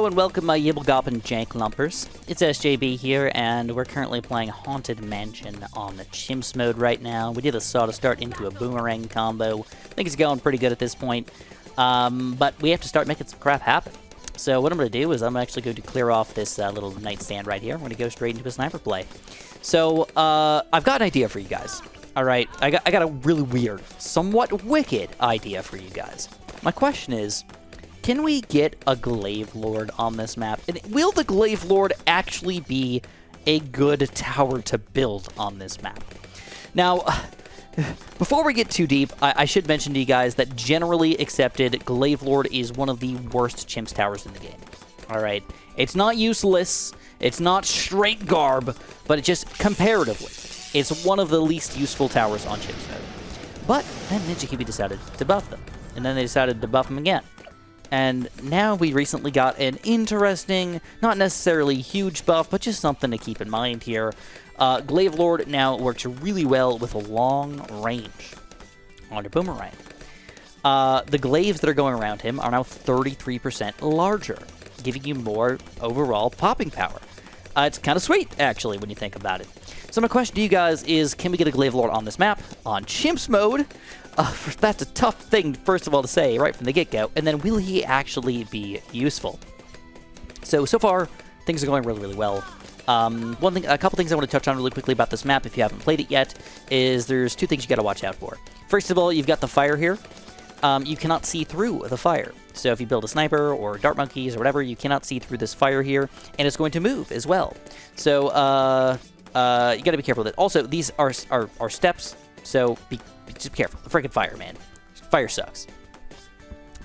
and welcome my Yibblegoppin' Jank Lumpers. It's SJB here, and we're currently playing Haunted Mansion on the Chimps mode right now. We did a saw to start into a boomerang combo. I think it's going pretty good at this point, but we have to start making some crap happen. So what I'm going to do is I'm actually going to clear off this little nightstand right here. I'm going to go straight into a sniper play. So I've got an idea for you guys. All right, I got a really weird, somewhat wicked idea for you guys. My question is, can we get a Glaive Lord on this map? And will the Glaive Lord actually be a good tower to build on this map? Now, before we get too deep, I should mention to you guys that generally accepted, Glaive Lord is one of the worst Chimps towers in the game. All right, it's not useless, it's not straight garb, but it just comparatively, it's one of the least useful towers on Chimps mode. But then NinjaKiwi decided to buff them, and then they decided to buff them again. And now we recently got an interesting, not necessarily huge buff, but just something to keep in mind here. Glaive Lord now works really well with a long range on a boomerang. The glaives that are going around him are now 33% larger, giving you more overall popping power. It's kind of sweet, actually, when you think about it. So my question to you guys is, can we get a Glaive Lord on this map, on Chimps mode? That's a tough thing, first of all, to say right from the get-go. And then, will he actually be useful? So far, things are going really, really well. A couple things I want to touch on really quickly about this map, if you haven't played it yet, is there's two things you got to watch out for. First of all, you've got the fire here. You cannot see through the fire. So if you build a sniper or dart monkeys or whatever, you cannot see through this fire here, and it's going to move as well. So you got to be careful with it. Also, these are steps, so just be careful. The freaking fire, man. Fire sucks.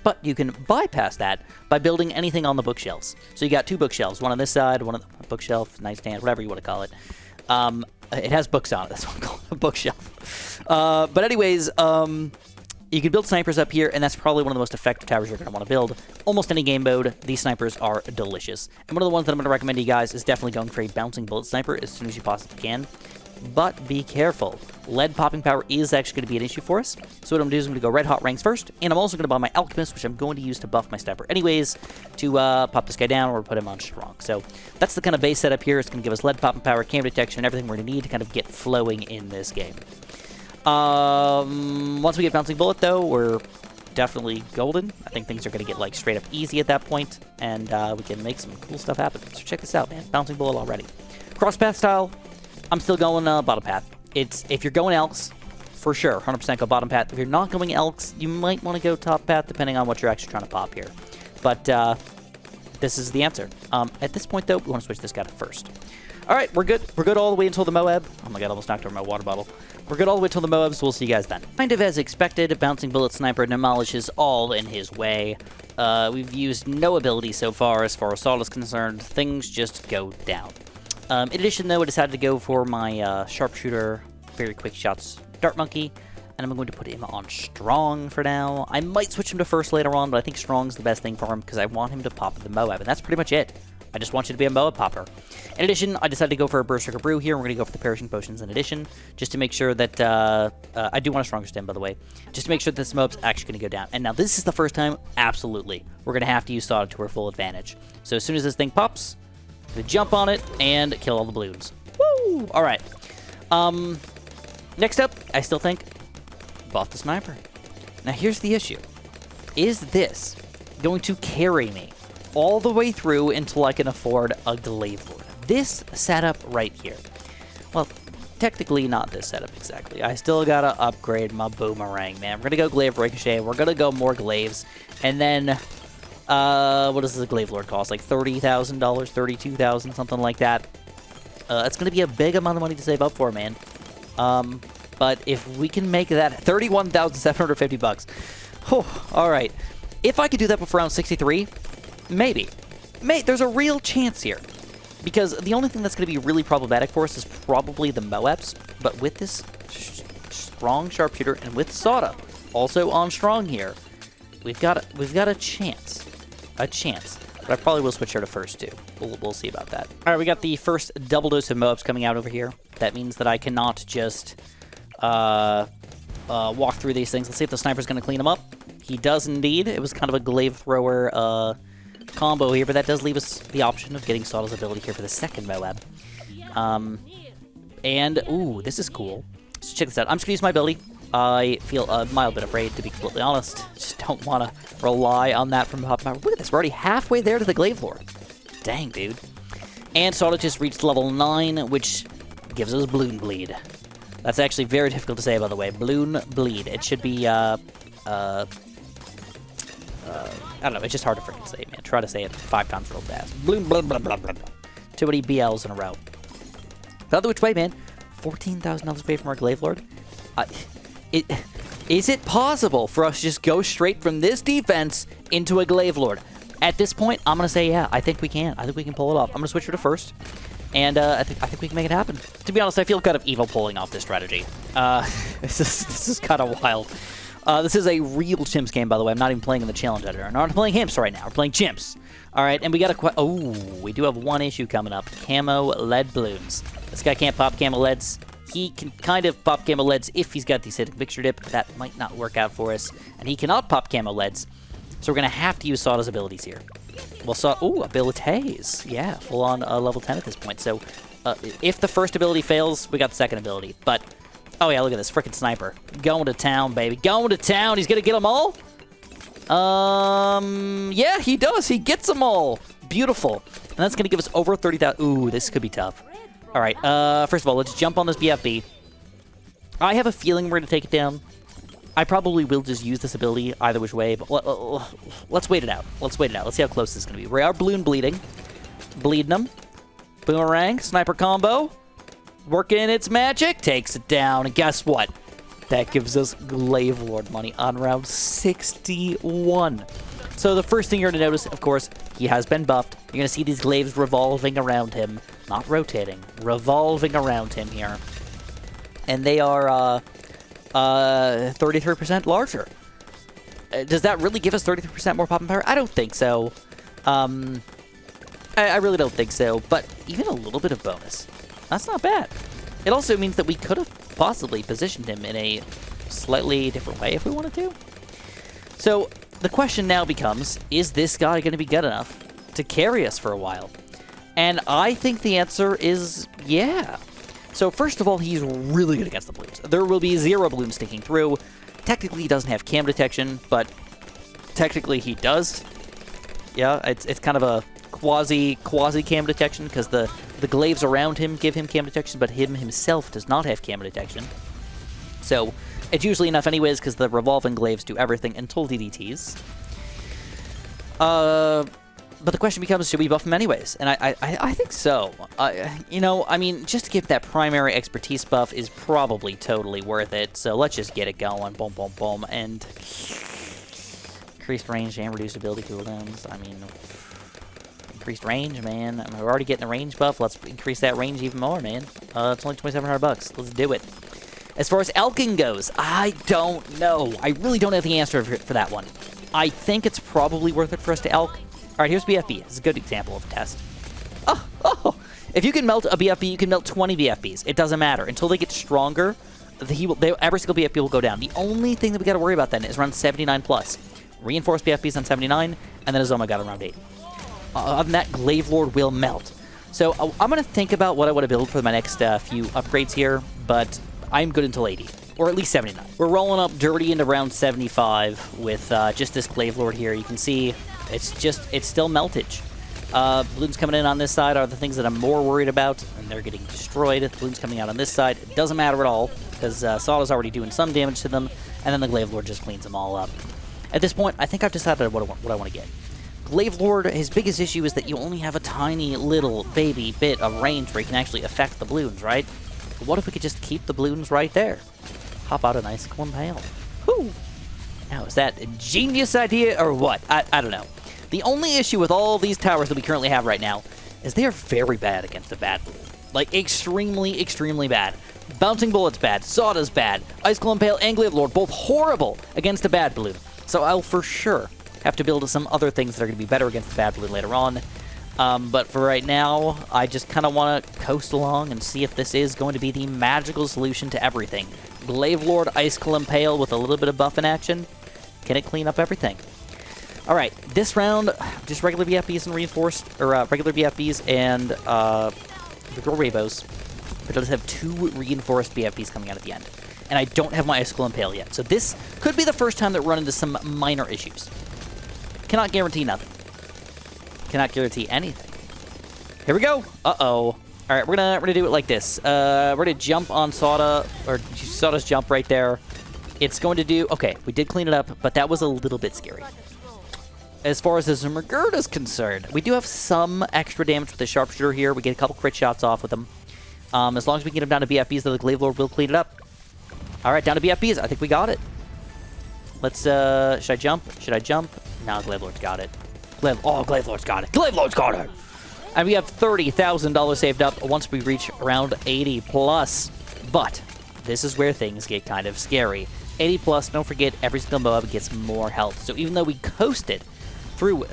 But you can bypass that by building anything on the bookshelves. So you got two bookshelves, one on this side, one on the bookshelf, nightstand, whatever you want to call it. It has books on it. That's what I'm calling a bookshelf. But anyways, you can build snipers up here, and that's probably one of the most effective towers you're going to want to build. Almost any game mode, these snipers are delicious. And one of the ones that I'm going to recommend to you guys is definitely going for a bouncing bullet sniper as soon as you possibly can. But be careful. Lead popping power is actually going to be an issue for us. So what I'm going to do is I'm going to go red hot ranks first, and I'm also going to buy my alchemist, which I'm going to use to buff my sniper anyways, to pop this guy down or put him on strong. So that's the kind of base setup here. It's going to give us lead popping power, camera detection, and everything we're going to need to kind of get flowing in this game. Once we get bouncing bullet, though, we're definitely golden. I think things are going to get like straight up easy at that point, and we can make some cool stuff happen. So check this out, man. Bouncing bullet already. Cross path style. I'm still going bottom path. If you're going Elks, for sure, 100% go bottom path. If you're not going Elks, you might want to go top path, depending on what you're actually trying to pop here. But this is the answer. At this point, though, we want to switch this guy to first. All right, we're good. We're good all the way until the Moab. Oh my god, I almost knocked over my water bottle. We're good all the way until the Moab, so we'll see you guys then. Kind of as expected, Bouncing Bullet Sniper demolishes all in his way. We've used no ability so far as Assault is concerned. Things just go down. In addition, though, I decided to go for my Sharpshooter, very quick shots Dart Monkey, and I'm going to put him on Strong for now. I might switch him to first later on, but I think Strong's the best thing for him because I want him to pop the Moab, and that's pretty much it. I just want you to be a Moab popper. In addition, I decided to go for a Berserker Brew here. We're going to go for the Perishing Potions in addition, just to make sure that, I do want a Stronger Stem, by the way, just to make sure that this Moab's actually going to go down. And now this is the first time, absolutely, we're going to have to use Sawed to our full advantage. So as soon as this thing pops, I'm going to jump on it and kill all the Bloons. Woo! All right. Next up, I still think, buff the Sniper. Now here's the issue. Is this going to carry me all the way through until I can afford a Glaive Lord? This setup right here. Well, technically not this setup exactly. I still gotta upgrade my boomerang, man. We're gonna go Glaive Ricochet. We're gonna go more Glaives. And then, what does the Glaive Lord cost? Like $30,000, $32,000, something like that. It's gonna be a big amount of money to save up for, man. But if we can make that 31,750 bucks. All right. If I could do that before round 63, maybe. There's a real chance here. Because the only thing that's going to be really problematic for us is probably the Moabs. But with this strong Sharpshooter and with Sawda also on strong here, we've got a chance. But I probably will switch her to first too. We'll see about that. All right, we got the first double dose of Moabs coming out over here. That means that I cannot just walk through these things. Let's see if the sniper's going to clean them up. He does indeed. It was kind of a glaive thrower combo here, but that does leave us the option of getting Sawdle's ability here for the second Moab. And, ooh, this is cool. So check this out. I'm just going to use my ability. I feel a mild bit afraid, to be completely honest. Just don't want to rely on that from Pop Power. Look at this. We're already halfway there to the Glaive Lord. Dang, dude. And Sawdle just reached level 9, which gives us Bloon Bleed. That's actually very difficult to say, by the way. Bloon Bleed. It should be, I don't know. It's just hard to freaking say, man. Try to say it 5 times real fast. Bloon, blah, blah, blah, blah, blah. Too many BLs in a row. The other which way, man. $14,000 paid from our Glaive Lord. Is it possible for us to just go straight from this defense into a Glaive Lord? At this point, I'm going to say, yeah, I think we can. I think we can pull it off. I'm going to switch her to first, and I think we can make it happen. To be honest, I feel kind of evil pulling off this strategy. This is kind of wild. This is a real Chimps game, by the way. I'm not even playing in the challenge editor. I'm not playing Chimps right now. We're playing Chimps. All right, and we got a... Oh, we do have one issue coming up. Camo lead Bloons. This guy can't pop camo leads. He can kind of pop camo leads if he's got the acidic mixture dip. That might not work out for us. And he cannot pop camo leads. So we're going to have to use Sawdle's abilities here. Well, ooh, abilities. Yeah, full on level 10 at this point. So if the first ability fails, we got the second ability. But, oh yeah, look at this frickin' sniper. Going to town, baby. Going to town. He's going to get them all? Yeah, he does. He gets them all. Beautiful. And that's going to give us over 30,000. Ooh, this could be tough. All right, first of all, let's jump on this BFB. I have a feeling we're going to take it down. I probably will just use this ability either which way, but let's wait it out. Let's wait it out. Let's see how close this is going to be. We are Bloon bleeding. Bleeding them. Boomerang, sniper combo. Working its magic. Takes it down, and guess what? That gives us Glaive Lord money on round 61. So the first thing you're going to notice, of course, he has been buffed. You're going to see these glaives revolving around him. Not rotating. Revolving around him here. And they are 33% larger. Does that really give us 33% more popping power? I don't think so. I really don't think so. But even a little bit of bonus. That's not bad. It also means that we could have possibly positioned him in a slightly different way if we wanted to. So the question now becomes, is this guy going to be good enough to carry us for a while? And I think the answer is yeah. So first of all, he's really good against the Bloons. There will be 0 Bloons sticking through. Technically, he doesn't have cam detection, but technically he does. Yeah, it's kind of a quasi cam detection because the glaives around him give him cam detection, but him himself does not have cam detection. So it's usually enough anyways because the revolving glaives do everything until DDTs. But the question becomes, should we buff him anyways? And I think so. You know, I mean, just to give that primary expertise buff is probably totally worth it. So let's just get it going. Boom, boom, boom. And increased range and reduced ability cooldowns. I mean, increased range, man. I mean, we're already getting a range buff. Let's increase that range even more, man. It's only $2,700. Let's do it. As far as Elkin goes, I don't know. I really don't have the answer for that one. I think it's probably worth it for us to Elk. All right, here's BFB. This is a good example of a test. Oh! If you can melt a BFB, you can melt 20 BFBs. It doesn't matter. Until they get stronger, every single BFB will go down. The only thing that we got to worry about then is around 79 plus. Reinforced BFBs on 79, and then a Zoma got around 80. Other than that, Glaive Lord will melt. So I'm going to think about what I want to build for my next few upgrades here, but I'm good until 80. Or at least 79. We're rolling up dirty into round 75 with just this Glaive Lord here. You can see it's still meltage. Bloons coming in on this side are the things that I'm more worried about, and they're getting destroyed. Bloons coming out on this side, it doesn't matter at all, because Sawdle's already doing some damage to them, and then the Glaive Lord just cleans them all up. At this point, I think I've decided what I want to get. Glaive Lord, his biggest issue is that you only have a tiny little baby bit of range where you can actually affect the Bloons, right? But what if we could just keep the Bloons right there? Hop out an Icicle Impale. Whoo! Now, is that a genius idea or what? I don't know. The only issue with all these towers that we currently have right now is they are very bad against the bad Bloon. Like, extremely, extremely bad. Bouncing Bullet's bad. Sawda's bad. Icicle Impale and Glaive Lord, both horrible against a bad Bloon. So I'll for sure have to build some other things that are going to be better against the bad Bloon later on. But for right now, I just kind of want to coast along and see if this is going to be the magical solution to everything. Glaive Lord, Icicle Impale with a little bit of buff in action. Can it clean up everything? All right, this round, just regular BFBs and reinforced, or regular BFBs and regular Rainbows. But it does have 2 reinforced BFBs coming out at the end. And I don't have my Icicle Impale yet. So this could be the first time that we run into some minor issues. Cannot guarantee nothing. Cannot guarantee anything. Here we go. Uh-oh. All right, we're gonna do it like this. We're gonna jump on Sauda, or Sauda's jump right there. It's going to do... Okay, we did clean it up, but that was a little bit scary. As far as the Zermagerd is concerned, we do have some extra damage with the Sharpshooter here. We get a couple crit shots off with him. As long as we can get him down to BFBs, though, the Glaive Lord will clean it up. All right, down to BFBs. I think we got it. Let's, should I jump? Should I jump? No, Glaive Lord's got it. Glaive Lord's got it. Glaive Lord's got it! And we have $30,000 saved up once we reach around 80 plus. But this is where things get kind of scary. 80 plus, don't forget, every single Moab gets more health. So even though we coasted through,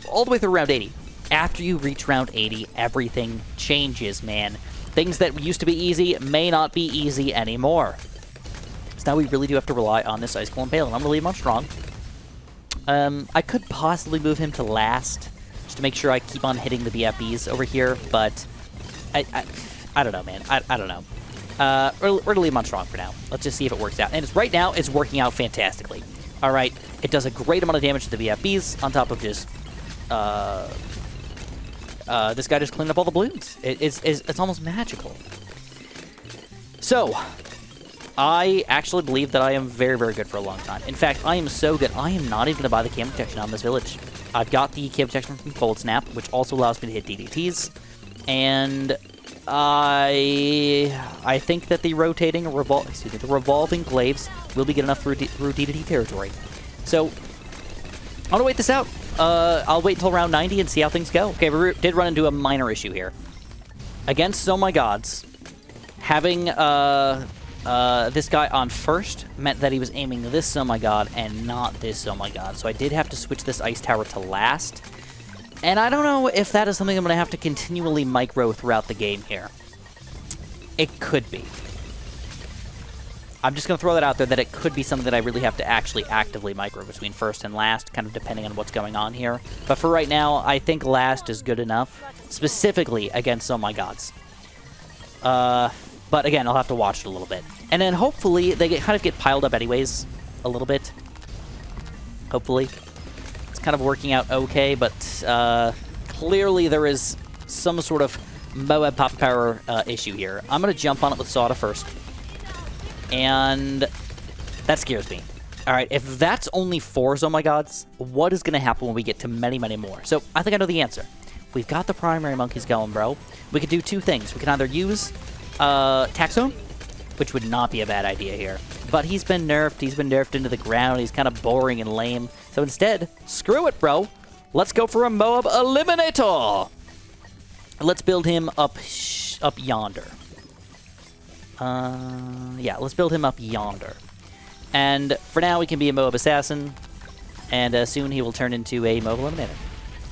all the way through round 80, after you reach round 80, everything changes, man. Things that used to be easy may not be easy anymore. So now we really do have to rely on this Icicle Impale, and I'm going to leave him on strong. I could possibly move him to last, just to make sure I keep on hitting the BFBs over here, but I don't know, man. I don't know. We're going to leave him on strong for now. Let's just see if it works out. And right now, it's working out fantastically. All right, it does a great amount of damage to the BFBs, on top of just... this guy just cleaned up all the Bloons. It's almost magical. So, I actually believe that I am very, very good for a long time. In fact, I am so good, I am not even going to buy the cam protection on this village. I've got the cam protection from Cold Snap, which also allows me to hit DDTs. And I think that the the revolving glaives will be good enough through DDT territory. So, I'm going to wait this out. I'll wait until round 90 and see how things go. Okay, we did run into a minor issue here. Against Oh My Gods, having this guy on first meant that he was aiming this Oh My God and not this Oh My God. So I did have to switch this Ice Tower to last. And I don't know if that is something I'm going to have to continually micro throughout the game here. It could be. I'm just going to throw that out there that it could be something that I really have to actually actively micro between first and last, kind of depending on what's going on here. But for right now, I think last is good enough, specifically against Oh My Gods. But again, I'll have to watch it a little bit. And then hopefully they kind of get piled up anyways, a little bit. Hopefully. It's kind of working out okay, but clearly there is some sort of Moab pop power issue here. I'm going to jump on it with Sauda first. And that scares me. All right, if that's only 4 Oh My Gods, what is going to happen when we get to many, many more? So I think I know the answer. We've got the primary monkeys going, bro. We could do 2 things. We can either use Taxone, which would not be a bad idea here. But he's been nerfed. He's been nerfed into the ground. He's kind of boring and lame. So instead, screw it, bro. Let's go for a Moab Eliminator. Let's build him up yonder. Yeah, let's build him up yonder. And for now, he can be a Moab Assassin. And soon he will turn into a Moab Eliminator.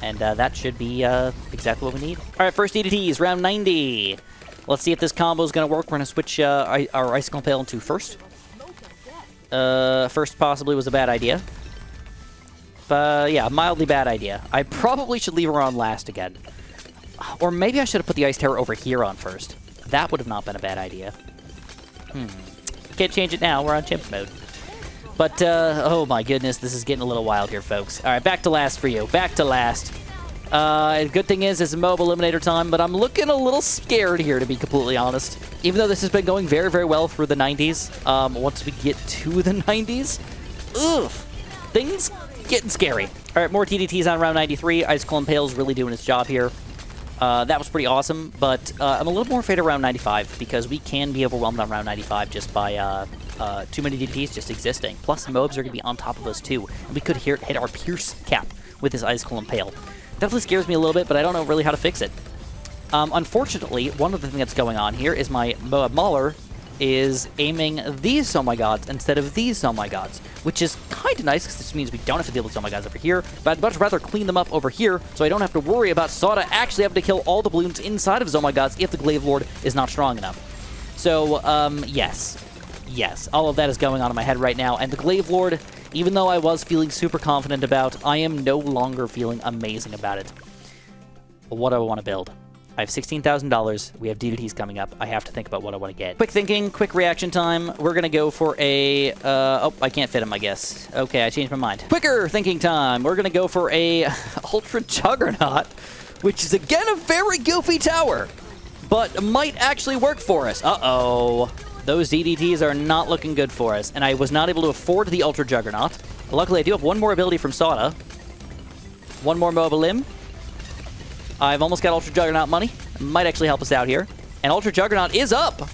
And that should be exactly what we need. All right, first DDTs, round 90. Let's see if this combo is going to work. We're going to switch our Icicle Impale into first. First possibly was a bad idea. But yeah, mildly bad idea. I probably should leave her on last again. Or maybe I should have put the Ice Tower over here on first. That would have not been a bad idea. Can't change it now. We're on Chimps mode. But, oh my goodness, this is getting a little wild here, folks. All right, back to last for you. Back to last. Good thing is, it's Moab Eliminator time, but I'm looking a little scared here, to be completely honest. Even though this has been going very, very well through the 90s, once we get to the 90s, ugh, things getting scary. All right, more TDTs on round 93. Icicle Impale's really doing its job here. That was pretty awesome, but I'm a little more afraid of round 95 because we can be overwhelmed on round 95 just by too many DPs just existing. Plus, the Moabs are going to be on top of us too, and we could hit our Pierce cap with this Icicle Impale. Definitely scares me a little bit, but I don't know really how to fix it. Unfortunately, one of the things that's going on here is my Moab Mauler is aiming these Oh My Gods instead of these Oh My Gods, which is kind of nice because this means we don't have to deal with Oh My Gods over here, but I'd much rather clean them up over here so I don't have to worry about Sauda actually having to kill all the Bloons inside of Oh My Gods if the Glaive Lord is not strong enough. So, yes, all of that is going on in my head right now, and the Glaive Lord Even though I was feeling super confident about, I am no longer feeling amazing about it. But what do I want to build? I have $16,000. We have DDTs coming up. I have to think about what I want to get. Quick thinking, quick reaction time. We're going to go for a... oh, I can't fit him, I guess. Okay, I changed my mind. Quicker thinking time. We're going to go for a Ultra Juggernaut, which is, again, a very goofy tower, but might actually work for us. Uh-oh. Those DDTs are not looking good for us, and I was not able to afford the Ultra Juggernaut. Luckily, I do have one more ability from Sada. One more Mobile Limb. I've almost got Ultra Juggernaut money. Might actually help us out here. And Ultra Juggernaut is up!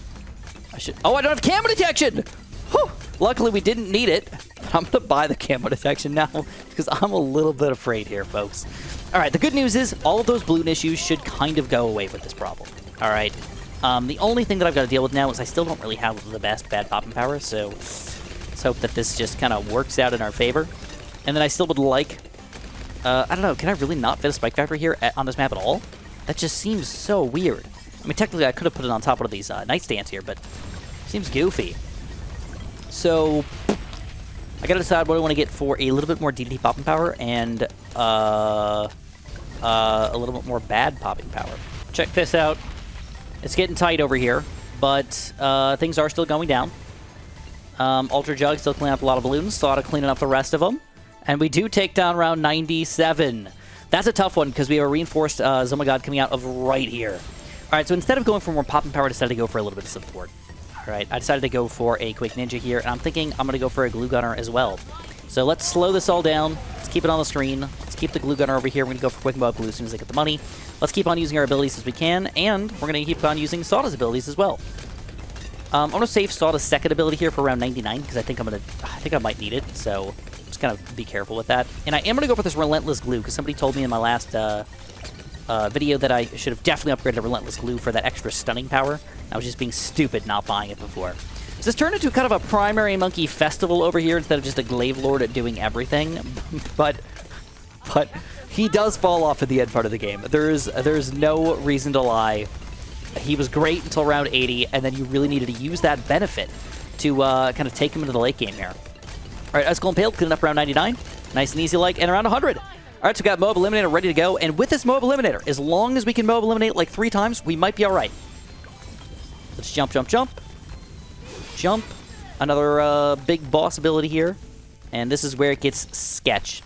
Oh, I don't have camo detection! Whew. Luckily, we didn't need it. I'm going to buy the camo detection now, because I'm a little bit afraid here, folks. Alright, the good news is, all of those balloon issues should kind of go away with this problem. Alright. The only thing that I've got to deal with now is I still don't really have the best bad popping power, so let's hope that this just kind of works out in our favor. And then I still would like... I don't know, can I really not fit a Spike Factory here on this map at all? That just seems so weird. I mean, technically I could have put it on top of one of these nightstands here, but it seems goofy. So, I gotta decide what I want to get for a little bit more DDT popping power and a little bit more bad popping power. Check this out. It's getting tight over here, but things are still going down. Ultra Jug still cleaning up a lot of balloons, Slaughter cleaning up the rest of them. And we do take down round 97. That's a tough one because we have a reinforced Zomagod coming out of right here. All right, so instead of going for more popping power, I decided to go for a little bit of support. All right, I decided to go for a Quake Ninja here, and I'm thinking I'm going to go for a Glue Gunner as well. So let's slow this all down. Let's keep it on the screen. Let's keep the Glue Gunner over here. We're going to go for Quick Mob Glue as soon as I get the money. Let's keep on using our abilities as we can, and we're going to keep on using Sada's abilities as well. I'm going to save Sada's second ability here for round 99 because I think I might need it. So just kind of be careful with that. And I am going to go for this Relentless Glue because somebody told me in my last video that I should have definitely upgraded a Relentless Glue for that extra stunning power. I was just being stupid not buying it before. So this turned into kind of a primary monkey festival over here instead of just a Glaive Lord at doing everything. but he does fall off at the end part of the game. There's no reason to lie. He was great until round 80, and then you really needed to use that benefit to kind of take him into the late game here. All right, Ice Golem Pale cleaning up around 99. Nice and easy like, and around 100. All right, so we got Mob Eliminator ready to go, and with this Mob Eliminator, as long as we can Mob Eliminate like 3 times, we might be all right. Let's jump, jump, jump. Jump. Another big boss ability here, and this is where it gets sketch.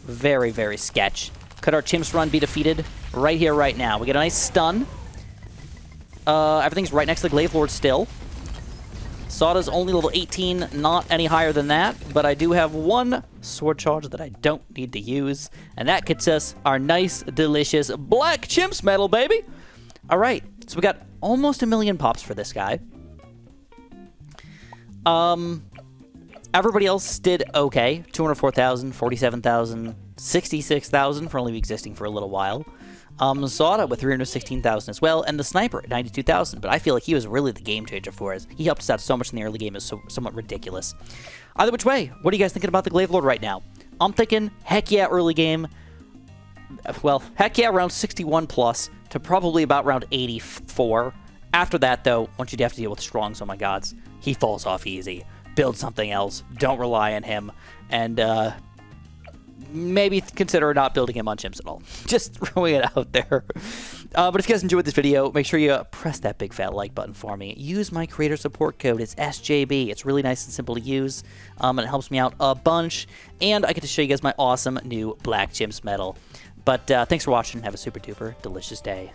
Very, very sketch. Could our Chimps run be defeated? Right here, right now. We get a nice stun. Everything's right next to the Glaive Lord still. Sada's only level 18, not any higher than that, but I do have one sword charge that I don't need to use, and that gets us our nice, delicious black Chimps medal, baby! Alright, so we got almost 1 million pops for this guy. Everybody else did okay. 204,000, 47,000, 66,000 for only existing for a little while. Sada with 316,000 as well, and the Sniper at 92,000, but I feel like he was really the game changer for us. He helped us out so much in the early game, it's somewhat ridiculous. Either which way, what are you guys thinking about the Glaive Lord right now? I'm thinking, heck yeah, early game. Well, heck yeah, around 61 plus to probably about around 84. After that, though, once you have to deal with Strongs, oh my gods, he falls off easy. Build something else, don't rely on him, and maybe consider not building him on Chimps at all. Just throwing it out there. But if you guys enjoyed this video, make sure you press that big fat like button for me. Use my creator support code. It's SJB. It's really nice and simple to use, and it helps me out a bunch. And I get to show you guys my awesome new Black Chimps medal. But thanks for watching. Have a super duper delicious day.